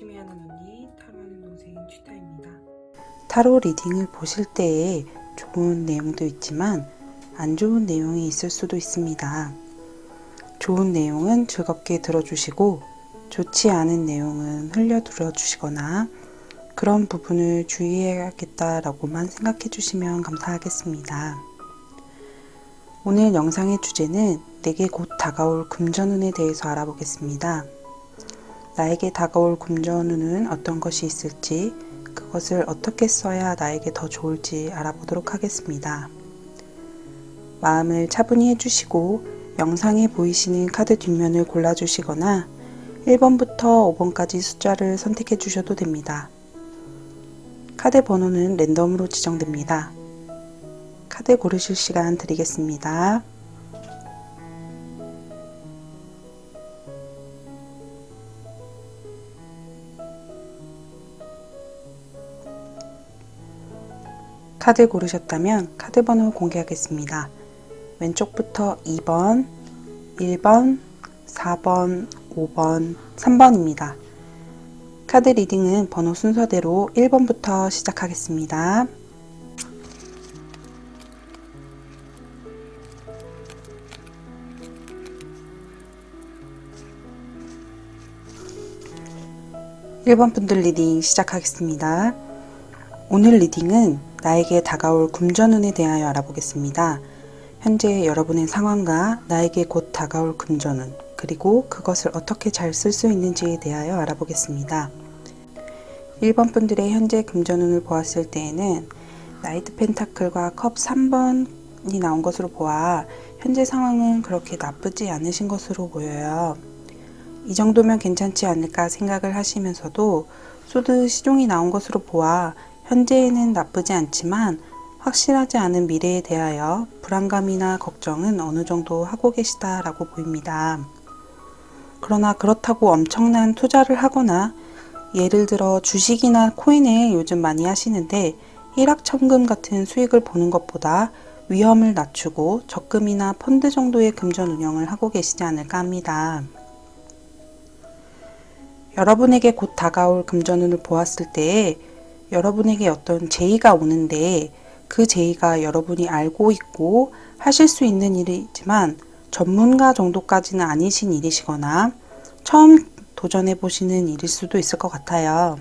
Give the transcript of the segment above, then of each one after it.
열심히 하는 언니, 타로하는 동생 취타입니다. 타로 리딩을 보실 때에 좋은 내용도 있지만 안 좋은 내용이 있을 수도 있습니다. 좋은 내용은 즐겁게 들어주시고 좋지 않은 내용은 흘려들어 주시거나 그런 부분을 주의해야겠다라고만 생각해 주시면 감사하겠습니다. 오늘 영상의 주제는 내게 곧 다가올 금전운에 대해서 알아보겠습니다. 나에게 다가올 금전운은 어떤 것이 있을지, 그것을 어떻게 써야 나에게 더 좋을지 알아보도록 하겠습니다. 마음을 차분히 해주시고 영상에 보이시는 카드 뒷면을 골라주시거나 1번부터 5번까지 숫자를 선택해 주셔도 됩니다. 카드 번호는 랜덤으로 지정됩니다. 카드 고르실 시간 드리겠습니다. 카드 고르셨다면 카드 번호 공개하겠습니다. 왼쪽부터 2번, 1번, 4번, 5번, 3번입니다. 카드 리딩은 번호 순서대로 1번부터 시작하겠습니다. (1번) 분들 리딩 시작하겠습니다. 오늘 리딩은 나에게 다가올 금전운에 대하여 알아보겠습니다. 현재 여러분의 상황과 나에게 곧 다가올 금전운, 그리고 그것을 어떻게 잘 쓸 수 있는지에 대하여 알아보겠습니다. 1번 분들의 현재 금전운을 보았을 때에는 나이트 펜타클과 컵 3번이 나온 것으로 보아 현재 상황은 그렇게 나쁘지 않으신 것으로 보여요. 이 정도면 괜찮지 않을까 생각을 하시면서도 소드 시종이 나온 것으로 보아 현재에는 나쁘지 않지만 확실하지 않은 미래에 대하여 불안감이나 걱정은 어느 정도 하고 계시다라고 보입니다. 그러나 그렇다고 엄청난 투자를 하거나 예를 들어 주식이나 코인을 요즘 많이 하시는데 일확천금 같은 수익을 보는 것보다 위험을 낮추고 적금이나 펀드 정도의 금전 운영을 하고 계시지 않을까 합니다. 여러분에게 곧 다가올 금전운을 보았을 때 여러분에게 어떤 제의가 오는데 그 제의가 여러분이 알고 있고 하실 수 있는 일이지만 전문가 정도까지는 아니신 일이시거나 처음 도전해 보시는 일일 수도 있을 것 같아요.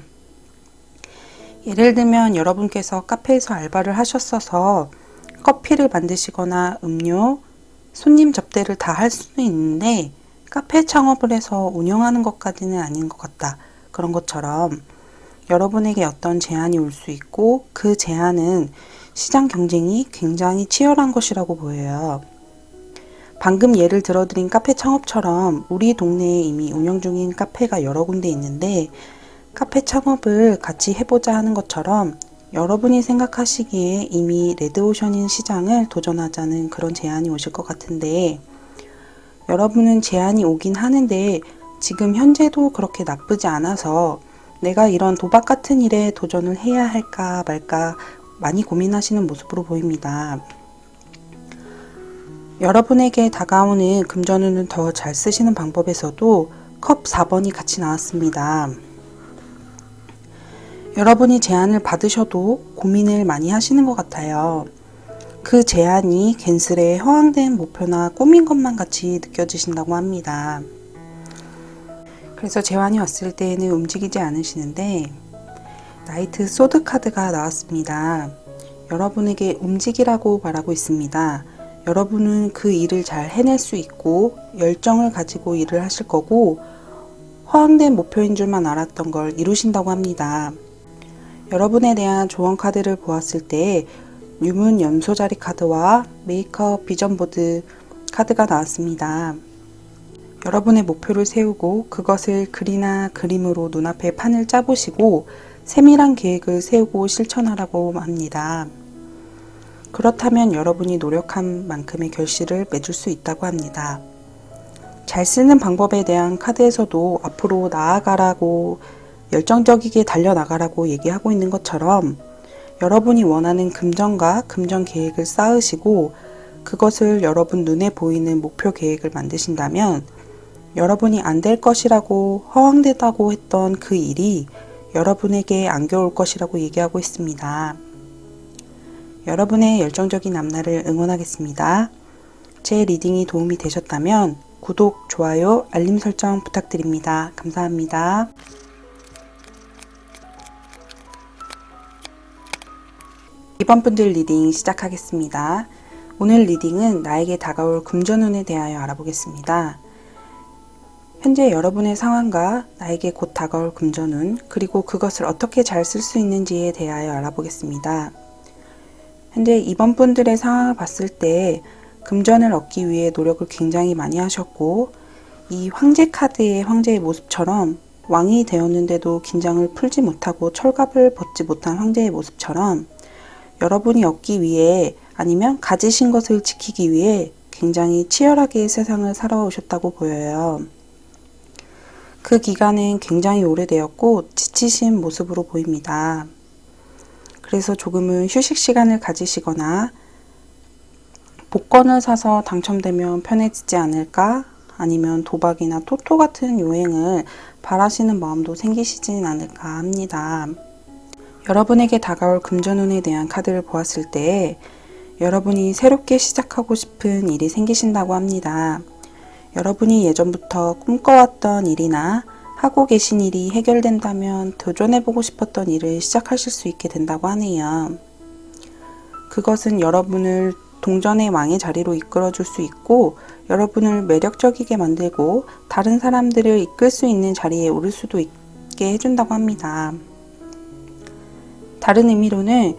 예를 들면 여러분께서 카페에서 알바를 하셨어서 커피를 만드시거나 음료, 손님 접대를 다 할 수는 있는데 카페 창업을 해서 운영하는 것까지는 아닌 것 같다. 그런 것처럼 여러분에게 어떤 제안이 올 수 있고 그 제안은 시장 경쟁이 굉장히 치열한 것이라고 보여요. 방금 예를 들어드린 카페 창업처럼 우리 동네에 이미 운영 중인 카페가 여러 군데 있는데 카페 창업을 같이 해보자 하는 것처럼 여러분이 생각하시기에 이미 레드오션인 시장을 도전하자는 그런 제안이 오실 것 같은데 여러분은 제안이 오긴 하는데 지금 현재도 그렇게 나쁘지 않아서 내가 이런 도박 같은 일에 도전을 해야 할까 말까 많이 고민하시는 모습으로 보입니다. 여러분에게 다가오는 금전운을 더 잘 쓰시는 방법에서도 컵 4번이 같이 나왔습니다. 여러분이 제안을 받으셔도 고민을 많이 하시는 것 같아요. 그 제안이 괜스레 허황된 목표나 꿈인 것만 같이 느껴지신다고 합니다. 그래서 제안이 왔을 때에는 움직이지 않으시는데 나이트 소드 카드가 나왔습니다. 여러분에게 움직이라고 말하고 있습니다. 여러분은 그 일을 잘 해낼 수 있고 열정을 가지고 일을 하실 거고 허황된 목표인 줄만 알았던 걸 이루신다고 합니다. 여러분에 대한 조언 카드를 보았을 때 유문 염소자리 카드와 메이크업 비전보드 카드가 나왔습니다. 여러분의 목표를 세우고 그것을 글이나 그림으로 눈앞에 판을 짜보시고 세밀한 계획을 세우고 실천하라고 합니다. 그렇다면 여러분이 노력한 만큼의 결실을 맺을 수 있다고 합니다. 잘 쓰는 방법에 대한 카드에서도 앞으로 나아가라고 열정적이게 달려나가라고 얘기하고 있는 것처럼 여러분이 원하는 금전과 금전 계획을 쌓으시고 그것을 여러분 눈에 보이는 목표 계획을 만드신다면 여러분이 안 될 것이라고 허황되다고 했던 그 일이 여러분에게 안겨올 것이라고 얘기하고 있습니다. 여러분의 열정적인 앞날을 응원하겠습니다. 제 리딩이 도움이 되셨다면 구독, 좋아요, 알림 설정 부탁드립니다. 감사합니다. 이번 분들 리딩 시작하겠습니다. 오늘 리딩은 나에게 다가올 금전운에 대하여 알아보겠습니다. 현재 여러분의 상황과 나에게 곧 다가올 금전운, 그리고 그것을 어떻게 잘 쓸 수 있는지에 대하여 알아보겠습니다. 현재 이번 분들의 상황을 봤을 때 금전을 얻기 위해 노력을 굉장히 많이 하셨고, 이 황제 카드의 황제의 모습처럼 왕이 되었는데도 긴장을 풀지 못하고 철갑을 벗지 못한 황제의 모습처럼 여러분이 얻기 위해 아니면 가지신 것을 지키기 위해 굉장히 치열하게 세상을 살아오셨다고 보여요. 그 기간은 굉장히 오래되었고 지치신 모습으로 보입니다. 그래서 조금은 휴식 시간을 가지시거나 복권을 사서 당첨되면 편해지지 않을까? 아니면 도박이나 토토 같은 요행을 바라시는 마음도 생기시진 않을까 합니다. 여러분에게 다가올 금전운에 대한 카드를 보았을 때 여러분이 새롭게 시작하고 싶은 일이 생기신다고 합니다. 여러분이 예전부터 꿈꿔왔던 일이나 하고 계신 일이 해결된다면 도전해보고 싶었던 일을 시작하실 수 있게 된다고 하네요. 그것은 여러분을 동전의 왕의 자리로 이끌어줄 수 있고 여러분을 매력적이게 만들고 다른 사람들을 이끌 수 있는 자리에 오를 수도 있게 해준다고 합니다. 다른 의미로는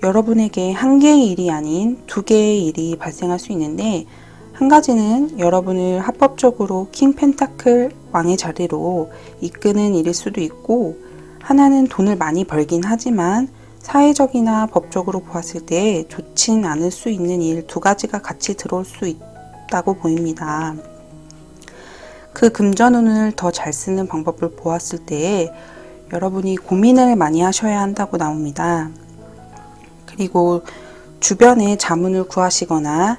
여러분에게 한 개의 일이 아닌 두 개의 일이 발생할 수 있는데, 한 가지는 여러분을 합법적으로 킹 펜타클 왕의 자리로 이끄는 일일 수도 있고, 하나는 돈을 많이 벌긴 하지만 사회적이나 법적으로 보았을 때 좋진 않을 수 있는 일 두 가지가 같이 들어올 수 있다고 보입니다. 그 금전운을 더 잘 쓰는 방법을 보았을 때 여러분이 고민을 많이 하셔야 한다고 나옵니다. 그리고 주변에 자문을 구하시거나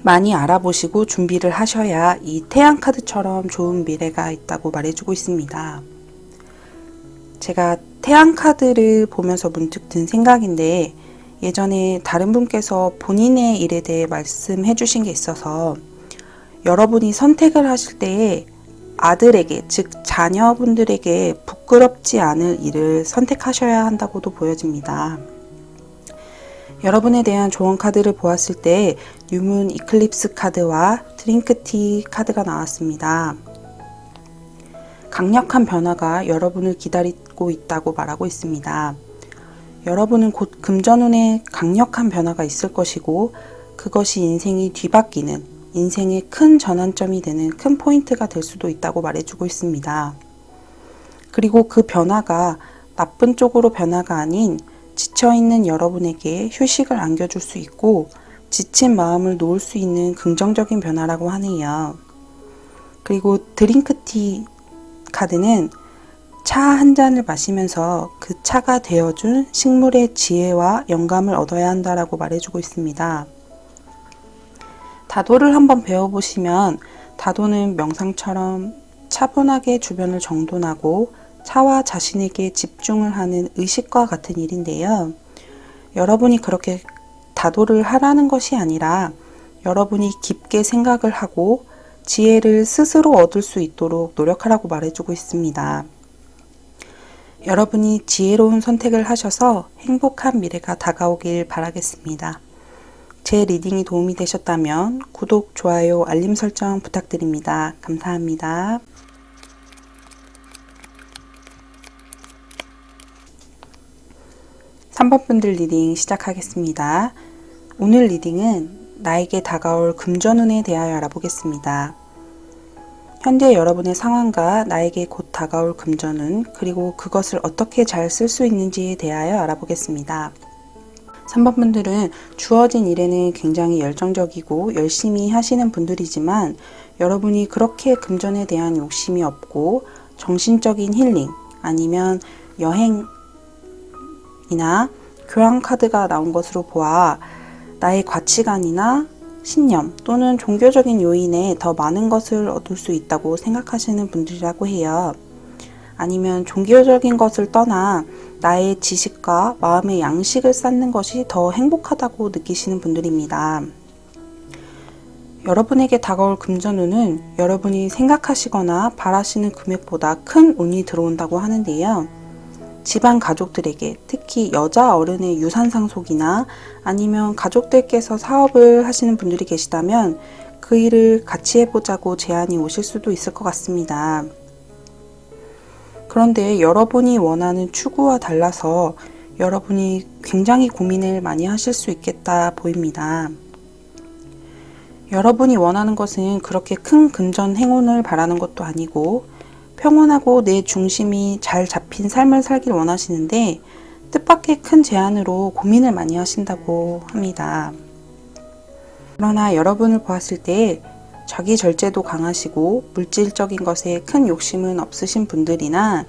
많이 알아보시고 준비를 하셔야 이 태양 카드처럼 좋은 미래가 있다고 말해주고 있습니다. 제가 태양 카드를 보면서 문득 든 생각인데, 예전에 다른 분께서 본인의 일에 대해 말씀해 주신 게 있어서 여러분이 선택을 하실 때에 아들에게, 즉 자녀분들에게 부끄럽지 않을 일을 선택하셔야 한다고도 보여집니다. 여러분에 대한 조언 카드를 보았을 때 뉴문 이클립스 카드와 드링크티 카드가 나왔습니다. 강력한 변화가 여러분을 기다리고 있다고 말하고 있습니다. 여러분은 곧 금전운에 강력한 변화가 있을 것이고, 그것이 인생이 뒤바뀌는, 인생의 큰 전환점이 되는 큰 포인트가 될 수도 있다고 말해주고 있습니다. 그리고 그 변화가 나쁜 쪽으로 변화가 아닌 지쳐있는 여러분에게 휴식을 안겨줄 수 있고 지친 마음을 놓을 수 있는 긍정적인 변화라고 하네요. 그리고 드링크티 카드는 차 한 잔을 마시면서 그 차가 되어준 식물의 지혜와 영감을 얻어야 한다라고 말해주고 있습니다. 다도를 한번 배워보시면, 다도는 명상처럼 차분하게 주변을 정돈하고 차와 자신에게 집중을 하는 의식과 같은 일인데요. 여러분이 그렇게 다도를 하라는 것이 아니라 여러분이 깊게 생각을 하고 지혜를 스스로 얻을 수 있도록 노력하라고 말해주고 있습니다. 여러분이 지혜로운 선택을 하셔서 행복한 미래가 다가오길 바라겠습니다. 제 리딩이 도움이 되셨다면 구독, 좋아요, 알림 설정 부탁드립니다. 감사합니다. (3번) 분들 리딩 시작하겠습니다. 오늘 리딩은 나에게 다가올 금전운에 대하여 알아보겠습니다. 현재 여러분의 상황과 나에게 곧 다가올 금전운, 그리고 그것을 어떻게 잘 쓸 수 있는지에 대하여 알아보겠습니다. 3번 분들은 주어진 일에는 굉장히 열정적이고 열심히 하시는 분들이지만, 여러분이 그렇게 금전에 대한 욕심이 없고 정신적인 힐링 아니면 여행이나 교환 카드가 나온 것으로 보아 나의 가치관이나 신념 또는 종교적인 요인에 더 많은 것을 얻을 수 있다고 생각하시는 분들이라고 해요. 아니면 종교적인 것을 떠나 나의 지식과 마음의 양식을 쌓는 것이 더 행복하다고 느끼시는 분들입니다. 여러분에게 다가올 금전운은 여러분이 생각하시거나 바라시는 금액보다 큰 운이 들어온다고 하는데요. 집안 가족들에게, 특히 여자 어른의 유산 상속이나 아니면 가족들께서 사업을 하시는 분들이 계시다면 그 일을 같이 해보자고 제안이 오실 수도 있을 것 같습니다. 그런데 여러분이 원하는 추구와 달라서 여러분이 굉장히 고민을 많이 하실 수 있겠다 보입니다. 여러분이 원하는 것은 그렇게 큰 금전 행운을 바라는 것도 아니고 평온하고 내 중심이 잘 잡힌 삶을 살길 원하시는데 뜻밖의 큰 제안으로 고민을 많이 하신다고 합니다. 그러나 여러분을 보았을 때 자기 절제도 강하시고 물질적인 것에 큰 욕심은 없으신 분들이나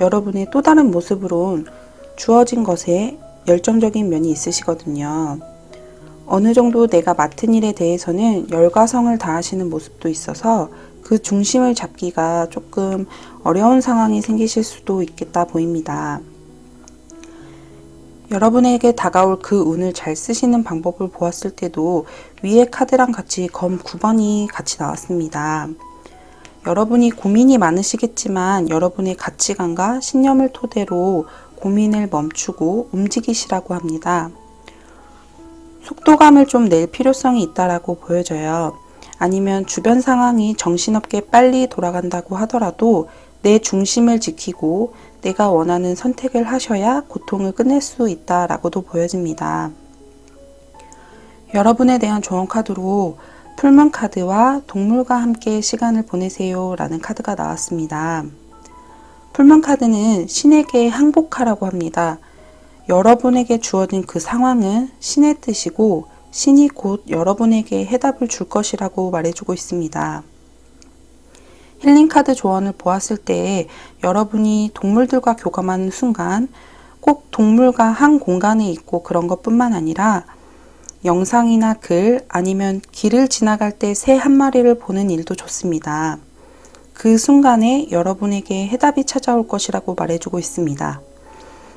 여러분의 또 다른 모습으론 주어진 것에 열정적인 면이 있으시거든요. 어느 정도 내가 맡은 일에 대해서는 열과성을 다하시는 모습도 있어서 그 중심을 잡기가 조금 어려운 상황이 생기실 수도 있겠다 보입니다. 여러분에게 다가올 그 운을 잘 쓰시는 방법을 보았을 때도 위에 카드랑 같이 검 9번이 같이 나왔습니다. 여러분이 고민이 많으시겠지만 여러분의 가치관과 신념을 토대로 고민을 멈추고 움직이시라고 합니다. 속도감을 좀 낼 필요성이 있다라고 보여져요. 아니면 주변 상황이 정신없게 빨리 돌아간다고 하더라도 내 중심을 지키고 내가 원하는 선택을 하셔야 고통을 끝낼 수 있다라고도 보여집니다. 여러분에 대한 조언 카드로 풀문 카드와 동물과 함께 시간을 보내세요 라는 카드가 나왔습니다. 풀문 카드는 신에게 항복하라고 합니다. 여러분에게 주어진 그 상황은 신의 뜻이고 신이 곧 여러분에게 해답을 줄 것이라고 말해주고 있습니다. 힐링카드 조언을 보았을 때 여러분이 동물들과 교감하는 순간 꼭 동물과 한 공간에 있고 그런 것뿐만 아니라 영상이나 글 아니면 길을 지나갈 때 새 한 마리를 보는 일도 좋습니다. 그 순간에 여러분에게 해답이 찾아올 것이라고 말해주고 있습니다.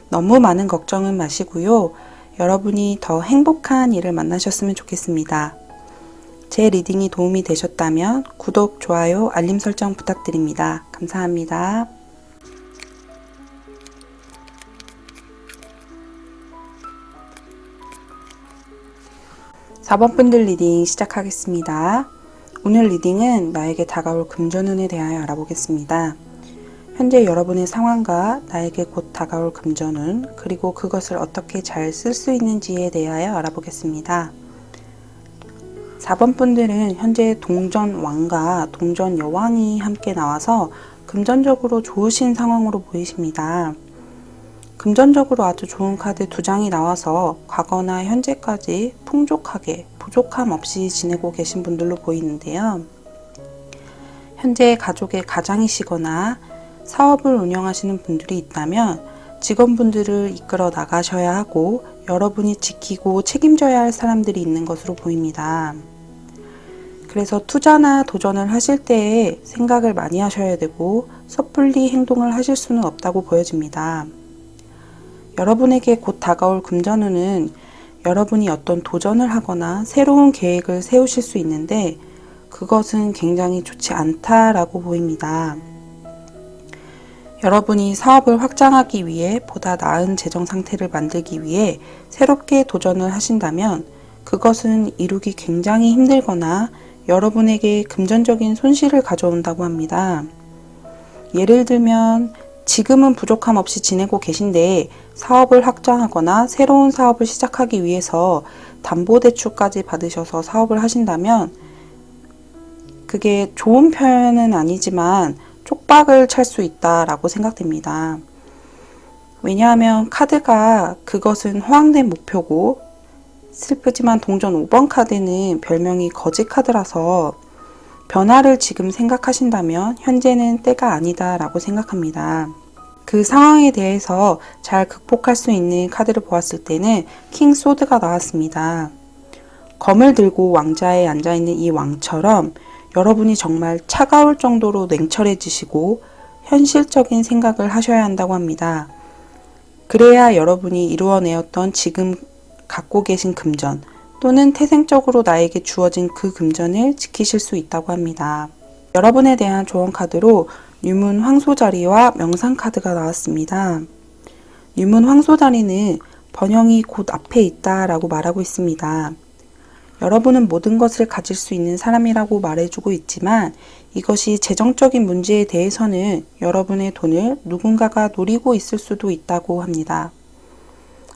너무 많은 걱정은 마시고요. 여러분이 더 행복한 일을 만나셨으면 좋겠습니다. 제 리딩이 도움이 되셨다면 구독, 좋아요, 알림 설정 부탁드립니다. 감사합니다. 4번 분들 리딩 시작하겠습니다. 오늘 리딩은 나에게 다가올 금전운에 대하여 알아보겠습니다. 현재 여러분의 상황과 나에게 곧 다가올 금전운, 그리고 그것을 어떻게 잘 쓸 수 있는지에 대하여 알아보겠습니다. 4번 분들은 현재 동전왕과 동전여왕이 함께 나와서 금전적으로 좋으신 상황으로 보이십니다. 금전적으로 아주 좋은 카드 2장이 나와서 과거나 현재까지 풍족하게 부족함 없이 지내고 계신 분들로 보이는데요. 현재 가족의 가장이시거나 사업을 운영하시는 분들이 있다면 직원분들을 이끌어 나가셔야 하고 여러분이 지키고 책임져야 할 사람들이 있는 것으로 보입니다. 그래서 투자나 도전을 하실 때에 생각을 많이 하셔야 되고 섣불리 행동을 하실 수는 없다고 보여집니다. 여러분에게 곧 다가올 금전운은 여러분이 어떤 도전을 하거나 새로운 계획을 세우실 수 있는데 그것은 굉장히 좋지 않다라고 보입니다. 여러분이 사업을 확장하기 위해 보다 나은 재정 상태를 만들기 위해 새롭게 도전을 하신다면 그것은 이루기 굉장히 힘들거나 여러분에게 금전적인 손실을 가져온다고 합니다. 예를 들면 지금은 부족함 없이 지내고 계신데 사업을 확장하거나 새로운 사업을 시작하기 위해서 담보대출까지 받으셔서 사업을 하신다면 그게 좋은 표현은 아니지만 쪽박을 찰 수 있다라고 생각됩니다. 왜냐하면 카드가 그것은 허황된 목표고 슬프지만 동전 5번 카드는 별명이 거지 카드라서 변화를 지금 생각하신다면 현재는 때가 아니다 라고 생각합니다. 그 상황에 대해서 잘 극복할 수 있는 카드를 보았을 때는 킹 소드가 나왔습니다. 검을 들고 왕좌에 앉아있는 이 왕처럼 여러분이 정말 차가울 정도로 냉철해지시고 현실적인 생각을 하셔야 한다고 합니다. 그래야 여러분이 이루어내었던 지금 갖고 계신 금전 또는 태생적으로 나에게 주어진 그 금전을 지키실 수 있다고 합니다. 여러분에 대한 조언 카드로 유문 황소자리와 명상 카드가 나왔습니다. 유문 황소자리는 번영이 곧 앞에 있다라고 말하고 있습니다. 여러분은 모든 것을 가질 수 있는 사람이라고 말해주고 있지만 이것이 재정적인 문제에 대해서는 여러분의 돈을 누군가가 노리고 있을 수도 있다고 합니다.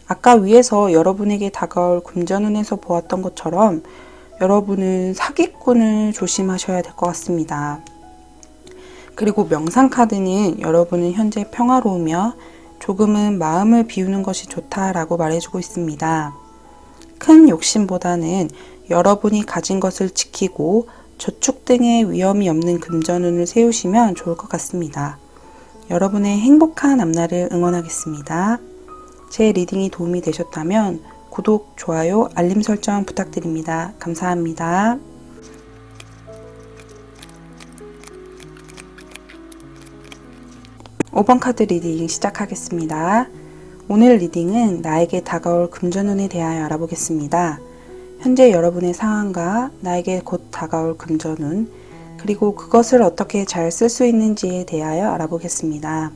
아까 위에서 여러분에게 다가올 금전운에서 보았던 것처럼 여러분은 사기꾼을 조심하셔야 될 것 같습니다. 그리고 명상 카드는 여러분은 현재 평화로우며 조금은 마음을 비우는 것이 좋다라고 말해주고 있습니다. 큰 욕심보다는 여러분이 가진 것을 지키고 저축 등의 위험이 없는 금전운을 세우시면 좋을 것 같습니다. 여러분의 행복한 앞날을 응원하겠습니다. 제 리딩이 도움이 되셨다면 구독, 좋아요, 알림 설정 부탁드립니다. 감사합니다. 5번 카드 리딩 시작하겠습니다. 오늘 리딩은 나에게 다가올 금전운에 대하여 알아보겠습니다. 현재 여러분의 상황과 나에게 곧 다가올 금전운, 그리고 그것을 어떻게 잘 쓸 수 있는지에 대하여 알아보겠습니다.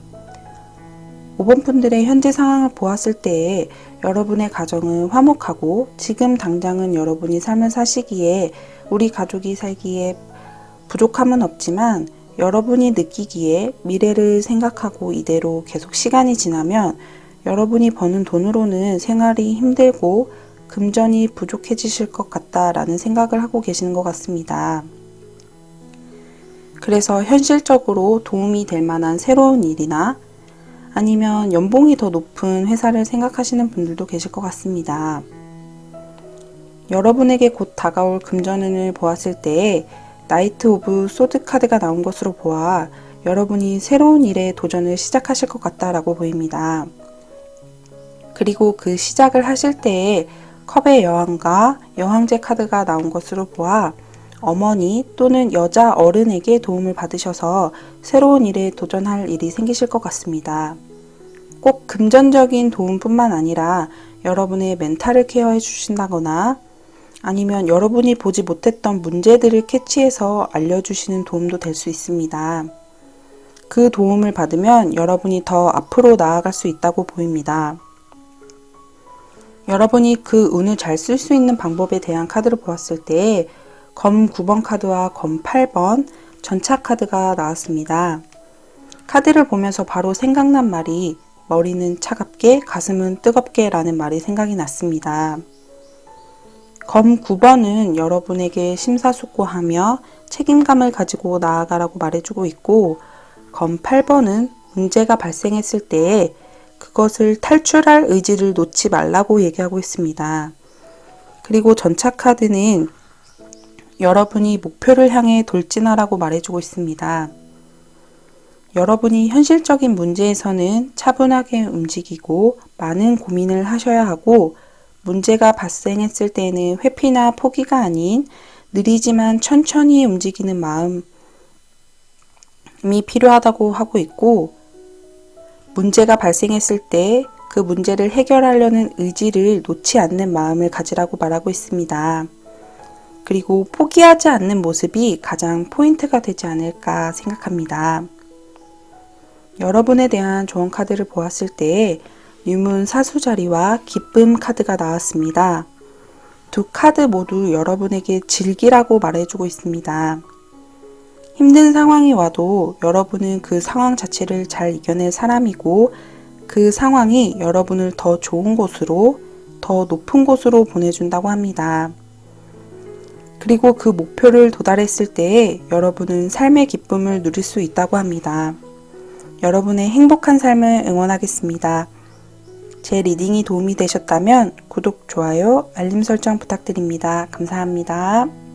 5번 분들의 현재 상황을 보았을 때에 여러분의 가정은 화목하고 지금 당장은 여러분이 삶을 사시기에 우리 가족이 살기에 부족함은 없지만 여러분이 느끼기에 미래를 생각하고 이대로 계속 시간이 지나면 여러분이 버는 돈으로는 생활이 힘들고 금전이 부족해지실 것 같다라는 생각을 하고 계시는 것 같습니다. 그래서 현실적으로 도움이 될 만한 새로운 일이나 아니면 연봉이 더 높은 회사를 생각하시는 분들도 계실 것 같습니다. 여러분에게 곧 다가올 금전운을 보았을 때에 나이트 오브 소드 카드가 나온 것으로 보아 여러분이 새로운 일에 도전을 시작하실 것 같다라고 보입니다. 그리고 그 시작을 하실 때에 컵의 여왕과 여왕제 카드가 나온 것으로 보아 어머니 또는 여자 어른에게 도움을 받으셔서 새로운 일에 도전할 일이 생기실 것 같습니다. 꼭 금전적인 도움뿐만 아니라 여러분의 멘탈을 케어해 주신다거나 아니면 여러분이 보지 못했던 문제들을 캐치해서 알려주시는 도움도 될 수 있습니다. 그 도움을 받으면 여러분이 더 앞으로 나아갈 수 있다고 보입니다. 여러분이 그 운을 잘 쓸 수 있는 방법에 대한 카드를 보았을 때 검 9번 카드와 검 8번 전차 카드가 나왔습니다. 카드를 보면서 바로 생각난 말이 머리는 차갑게 가슴은 뜨겁게 라는 말이 생각이 났습니다. 검 9번은 여러분에게 심사숙고하며 책임감을 가지고 나아가라고 말해주고 있고 검 8번은 문제가 발생했을 때에 그것을 탈출할 의지를 놓지 말라고 얘기하고 있습니다. 그리고 전차 카드는 여러분이 목표를 향해 돌진하라고 말해주고 있습니다. 여러분이 현실적인 문제에서는 차분하게 움직이고 많은 고민을 하셔야 하고 문제가 발생했을 때는 회피나 포기가 아닌 느리지만 천천히 움직이는 마음이 필요하다고 하고 있고 문제가 발생했을 때 그 문제를 해결하려는 의지를 놓지 않는 마음을 가지라고 말하고 있습니다. 그리고 포기하지 않는 모습이 가장 포인트가 되지 않을까 생각합니다. 여러분에 대한 조언 카드를 보았을 때에 유문 사수자리와 기쁨 카드가 나왔습니다. 두 카드 모두 여러분에게 즐기라고 말해주고 있습니다. 힘든 상황이 와도 여러분은 그 상황 자체를 잘 이겨낼 사람이고 그 상황이 여러분을 더 좋은 곳으로, 더 높은 곳으로 보내준다고 합니다. 그리고 그 목표를 도달했을 때에 여러분은 삶의 기쁨을 누릴 수 있다고 합니다. 여러분의 행복한 삶을 응원하겠습니다. 제 리딩이 도움이 되셨다면 구독, 좋아요, 알림 설정 부탁드립니다. 감사합니다.